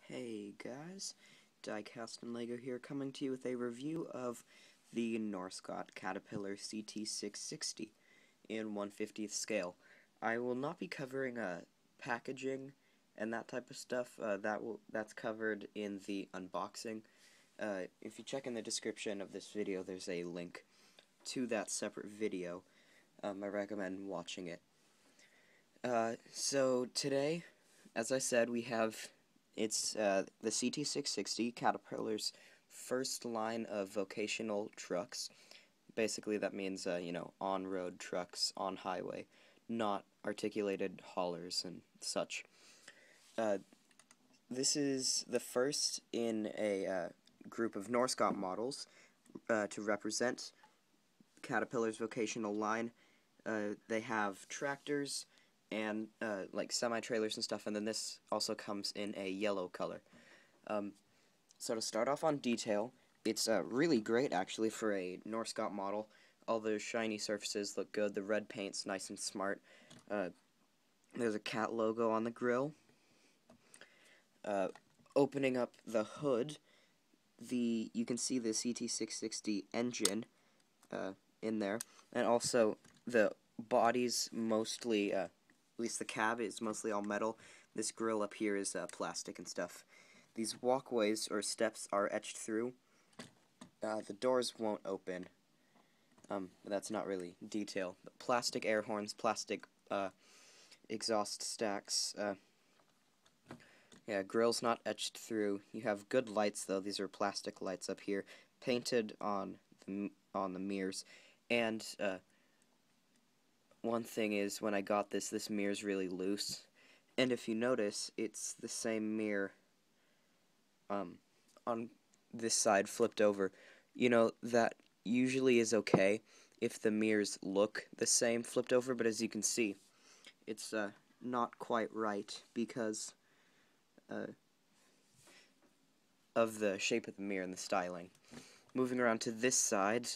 Hey guys, Diecastandlego here, coming to you with a review of the Norscot Caterpillar ct660 in 1/50th scale. I will not be covering packaging and that type of stuff. That's covered in the unboxing. If you check in the description of this video, there's a link to that separate video. I recommend watching it. So today, as I said, we have the ct660, Caterpillar's first line of vocational trucks. Basically, that means, on-road trucks on highway, not articulated haulers and such. This is the first in a group of Norscot models to represent Caterpillar's vocational line. They have tractors and like semi-trailers and stuff, and then this also comes in a yellow color. So to start off on detail, it's really great actually for a Norscot model. All those shiny surfaces look good, the red paint's nice and smart. There's a cat logo on the grill. Opening up the hood, you can see the ct660 engine in there, and also the body's mostly, at least the cab is mostly all metal. This grill up here is plastic and stuff. These walkways or steps are etched through. The doors won't open. That's not really detail. But plastic air horns, plastic exhaust stacks. Yeah, grill's not etched through. You have good lights though. These are plastic lights up here, painted on the mirrors. And one thing is, when I got this mirror's really loose, and if you notice, it's the same mirror on this side flipped over. You know, that usually is okay if the mirrors look the same flipped over, but as you can see, it's not quite right because of the shape of the mirror and the styling. Moving around to this side,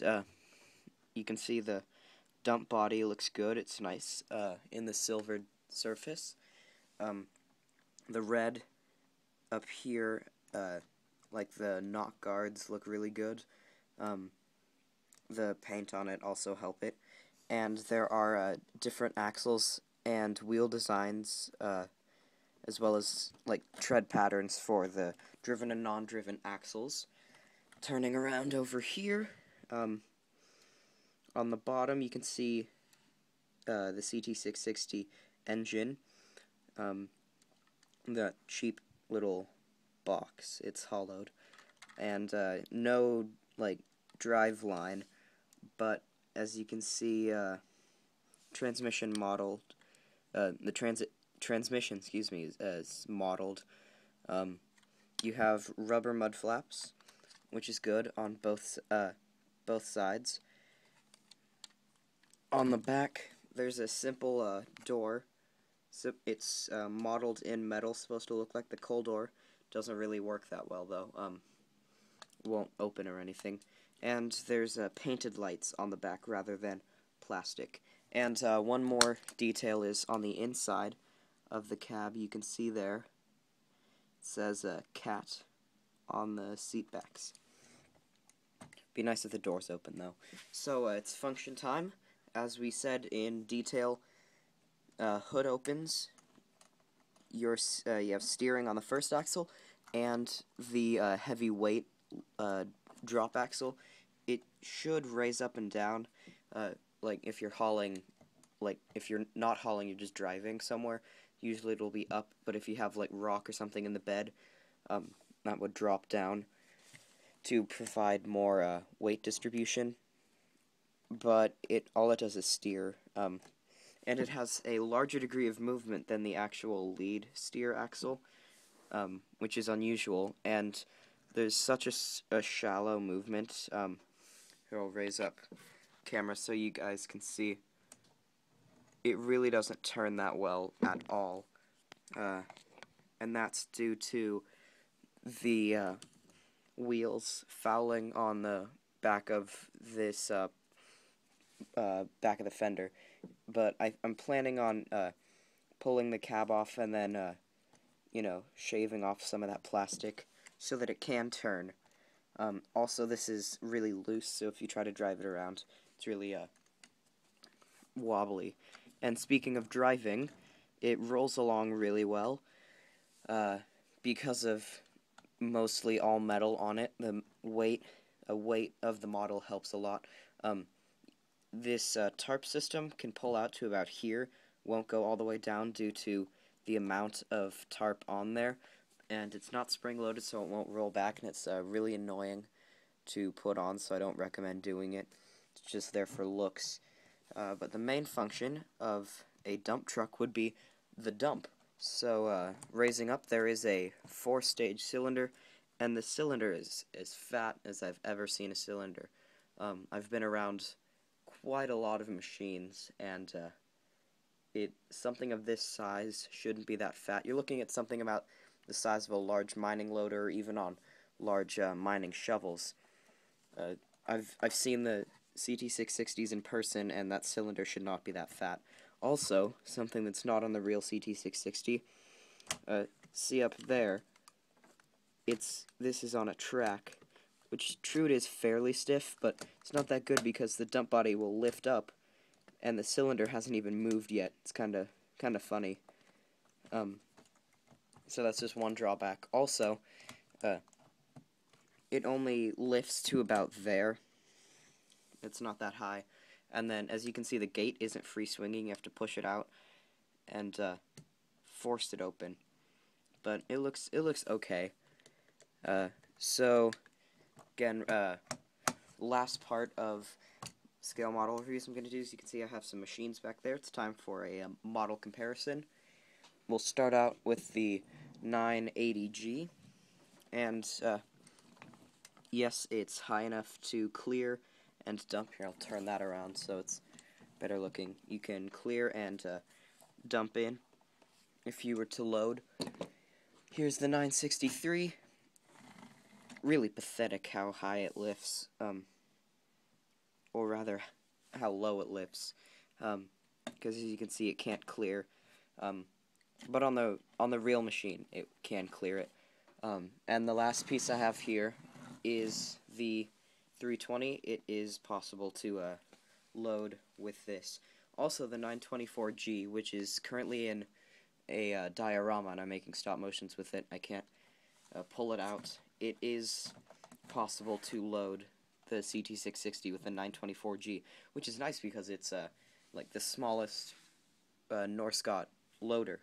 you can see the dump body looks good. It's nice in the silvered surface. The red up here, like the knock guards, look really good. The paint on it also help it. And there are different axles and wheel designs, as well as like tread patterns for the driven and non-driven axles. Turning around over here, on the bottom you can see the ct660 engine, that cheap little box. It's hollowed, and no like drive line, but as you can see, transmission modeled, the transmission, excuse me, is modeled. You have rubber mud flaps, which is good on both sides. On the back, there's a simple door. So it's modeled in metal, supposed to look like the coal door. Doesn't really work that well though. Won't open or anything. And there's painted lights on the back rather than plastic. And one more detail is on the inside of the cab. You can see there it says cat on the seat backs. Be nice if the doors open though. So it's function time. As we said in detail, hood opens. You have steering on the first axle, and the heavy weight drop axle. It should raise up and down. Like if you're hauling, like if you're not hauling, you're just driving somewhere. Usually it'll be up, but if you have like rock or something in the bed, that would drop down to provide more weight distribution. But all it does is steer, and it has a larger degree of movement than the actual lead steer axle, which is unusual, and there's such a shallow movement. Here, I'll raise up camera so you guys can see. It really doesn't turn that well at all, and that's due to the wheels fouling on the back of this back of the fender. But I'm planning on pulling the cab off and then you know, shaving off some of that plastic so that it can turn. Also, this is really loose, so if you try to drive it around, it's really wobbly. And speaking of driving, it rolls along really well because of mostly all metal on it. The weight of the model helps a lot. This tarp system can pull out to about here, won't go all the way down due to the amount of tarp on there, and it's not spring-loaded, so it won't roll back, and it's really annoying to put on, so I don't recommend doing it. It's just there for looks. But the main function of a dump truck would be the dump. So raising up, there is a 4-stage cylinder, and the cylinder is as fat as I've ever seen a cylinder. I've been around quite a lot of machines, and something of this size shouldn't be that fat. You're looking at something about the size of a large mining loader, or even on large mining shovels. I've seen the ct660s in person, and that cylinder should not be that fat. Also, something that's not on the real ct660, see up there, this is on a track, which true it is fairly stiff, but it's not that good because the dump body will lift up, and the cylinder hasn't even moved yet. It's kind of funny. So that's just one drawback. Also, it only lifts to about there. It's not that high. And then, as you can see, the gate isn't free swinging. You have to push it out and force it open. But it looks okay. So again, last part of scale model reviews I'm going to do is you can see I have some machines back there. It's time for a model comparison. We'll start out with the 980G, and yes, it's high enough to clear and dump. Here, I'll turn that around so it's better looking. You can clear and dump in if you were to load. Here's the 963. Really pathetic how high it lifts, or rather, how low it lifts, because as you can see, it can't clear. But on the real machine, it can clear it. And the last piece I have here is the 320. It is possible to load with this. Also, the 924G, which is currently in a diorama, and I'm making stop motions with it. I can't pull it out. It is possible to load the ct660 with the 924G, which is nice because it's like the smallest Norscot loader.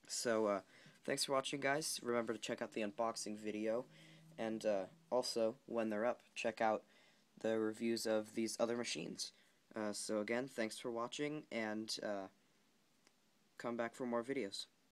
So thanks for watching, guys. Remember to check out the unboxing video, and also when they're up, check out the reviews of these other machines. So again, thanks for watching, and come back for more videos.